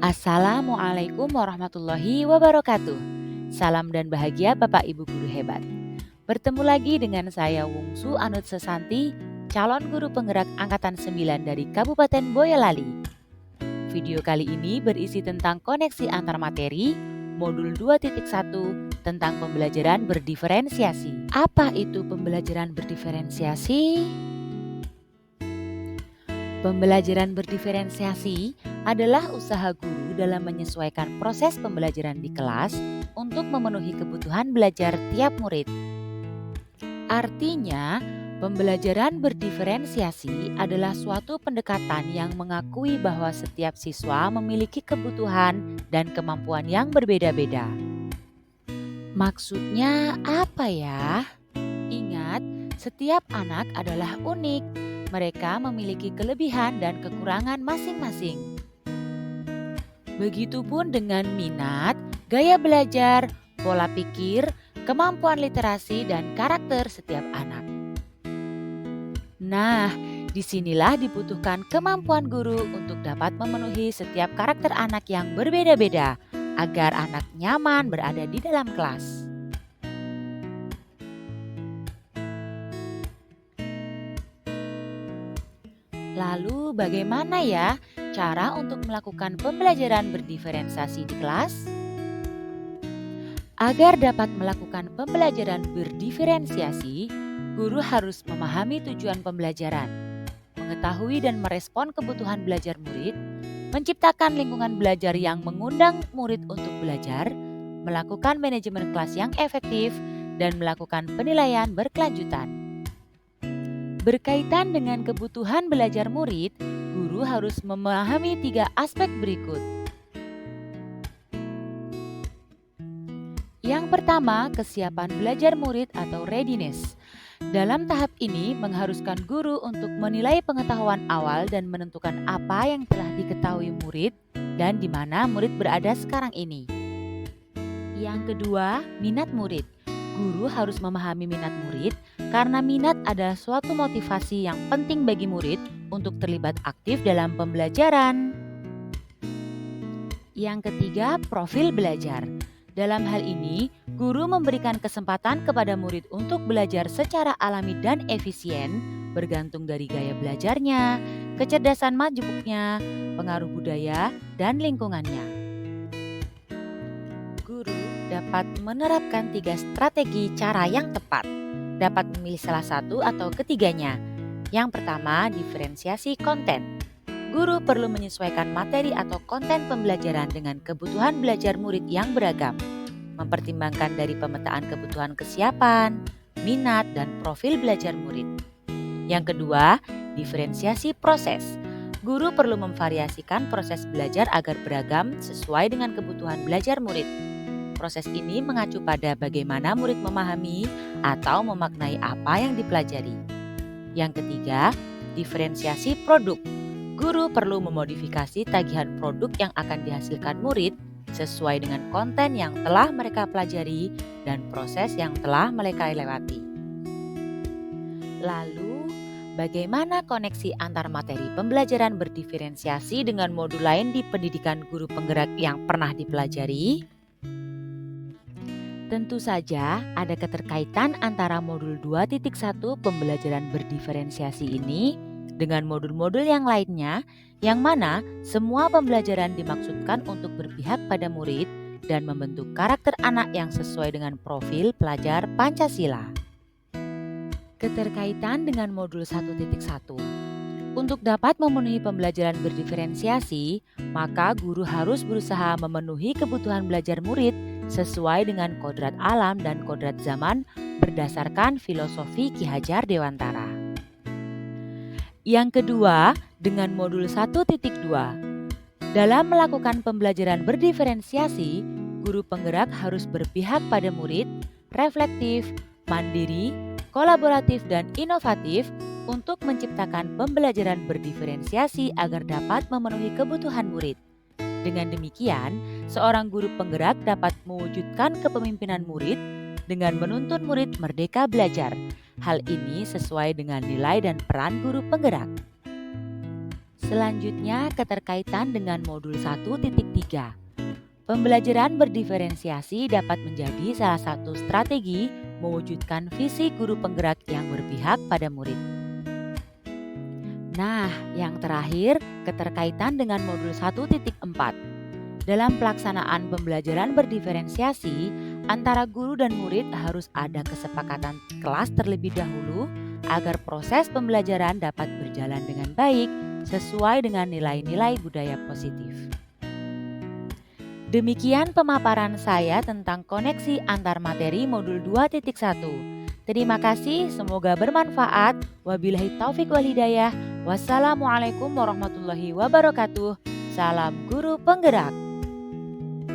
Assalamualaikum warahmatullahi wabarakatuh. Salam dan bahagia Bapak Ibu guru hebat. Bertemu lagi dengan saya Wungsu Anut Sesanti, calon guru penggerak angkatan 9 dari Kabupaten Boyolali. Video kali ini berisi tentang koneksi antar materi, modul 2.1 tentang pembelajaran berdiferensiasi. Apa itu pembelajaran berdiferensiasi? Pembelajaran berdiferensiasi adalah usaha guru dalam menyesuaikan proses pembelajaran di kelas untuk memenuhi kebutuhan belajar tiap murid. Artinya, pembelajaran berdiferensiasi adalah suatu pendekatan yang mengakui bahwa setiap siswa memiliki kebutuhan dan kemampuan yang berbeda-beda. Maksudnya apa ya? Ingat, setiap anak adalah unik. Mereka memiliki kelebihan dan kekurangan masing-masing. Begitupun dengan minat, gaya belajar, pola pikir, kemampuan literasi, dan karakter setiap anak. Nah, disinilah dibutuhkan kemampuan guru untuk dapat memenuhi setiap karakter anak yang berbeda-beda, agar anak nyaman berada di dalam kelas. Lalu bagaimana ya cara untuk melakukan pembelajaran berdiferensiasi di kelas? Agar dapat melakukan pembelajaran berdiferensiasi, guru harus memahami tujuan pembelajaran, mengetahui dan merespon kebutuhan belajar murid, menciptakan lingkungan belajar yang mengundang murid untuk belajar, melakukan manajemen kelas yang efektif, dan melakukan penilaian berkelanjutan. Berkaitan dengan kebutuhan belajar murid, guru harus memahami 3 aspek berikut. Yang pertama, kesiapan belajar murid atau readiness. Dalam tahap ini mengharuskan guru untuk menilai pengetahuan awal dan menentukan apa yang telah diketahui murid dan di mana murid berada sekarang ini. Yang kedua, minat murid. Guru harus memahami minat murid karena minat adalah suatu motivasi yang penting bagi murid untuk terlibat aktif dalam pembelajaran. Yang ketiga, profil belajar. Dalam hal ini, guru memberikan kesempatan kepada murid untuk belajar secara alami dan efisien, bergantung dari gaya belajarnya, kecerdasan majemuknya, pengaruh budaya, dan lingkungannya. Guru dapat menerapkan 3 strategi cara yang tepat. Dapat memilih salah satu atau ketiganya. Yang pertama, diferensiasi konten. Guru perlu menyesuaikan materi atau konten pembelajaran dengan kebutuhan belajar murid yang beragam. Mempertimbangkan dari pemetaan kebutuhan kesiapan, minat, dan profil belajar murid. Yang kedua, diferensiasi proses. Guru perlu memvariasikan proses belajar agar beragam sesuai dengan kebutuhan belajar murid. Proses ini mengacu pada bagaimana murid memahami atau memaknai apa yang dipelajari. Yang ketiga, diferensiasi produk. Guru perlu memodifikasi tagihan produk yang akan dihasilkan murid sesuai dengan konten yang telah mereka pelajari dan proses yang telah mereka lewati. Lalu, bagaimana koneksi antar materi pembelajaran berdiferensiasi dengan modul lain di pendidikan guru penggerak yang pernah dipelajari? Tentu saja ada keterkaitan antara modul 2.1 pembelajaran berdiferensiasi ini dengan modul-modul yang lainnya, yang mana semua pembelajaran dimaksudkan untuk berpihak pada murid dan membentuk karakter anak yang sesuai dengan profil pelajar Pancasila. Keterkaitan dengan modul 1.1. Untuk dapat memenuhi pembelajaran berdiferensiasi, maka guru harus berusaha memenuhi kebutuhan belajar murid sesuai dengan kodrat alam dan kodrat zaman berdasarkan filosofi Ki Hajar Dewantara. Yang kedua, dengan modul 1.2. Dalam melakukan pembelajaran berdiferensiasi, guru penggerak harus berpihak pada murid, reflektif, mandiri, kolaboratif, dan inovatif untuk menciptakan pembelajaran berdiferensiasi agar dapat memenuhi kebutuhan murid. Dengan demikian, seorang guru penggerak dapat mewujudkan kepemimpinan murid dengan menuntun murid merdeka belajar. Hal ini sesuai dengan nilai dan peran guru penggerak. Selanjutnya, keterkaitan dengan modul 1.3. Pembelajaran berdiferensiasi dapat menjadi salah satu strategi mewujudkan visi guru penggerak yang berpihak pada murid. Nah, yang terakhir, keterkaitan dengan modul 1.4. Dalam pelaksanaan pembelajaran berdiferensiasi, antara guru dan murid harus ada kesepakatan kelas terlebih dahulu agar proses pembelajaran dapat berjalan dengan baik sesuai dengan nilai-nilai budaya positif. Demikian pemaparan saya tentang koneksi antar materi modul 2.1. Terima kasih, semoga bermanfaat. Wabillahi taufik wal hidayah. Wassalamualaikum warahmatullahi wabarakatuh. Salam guru penggerak.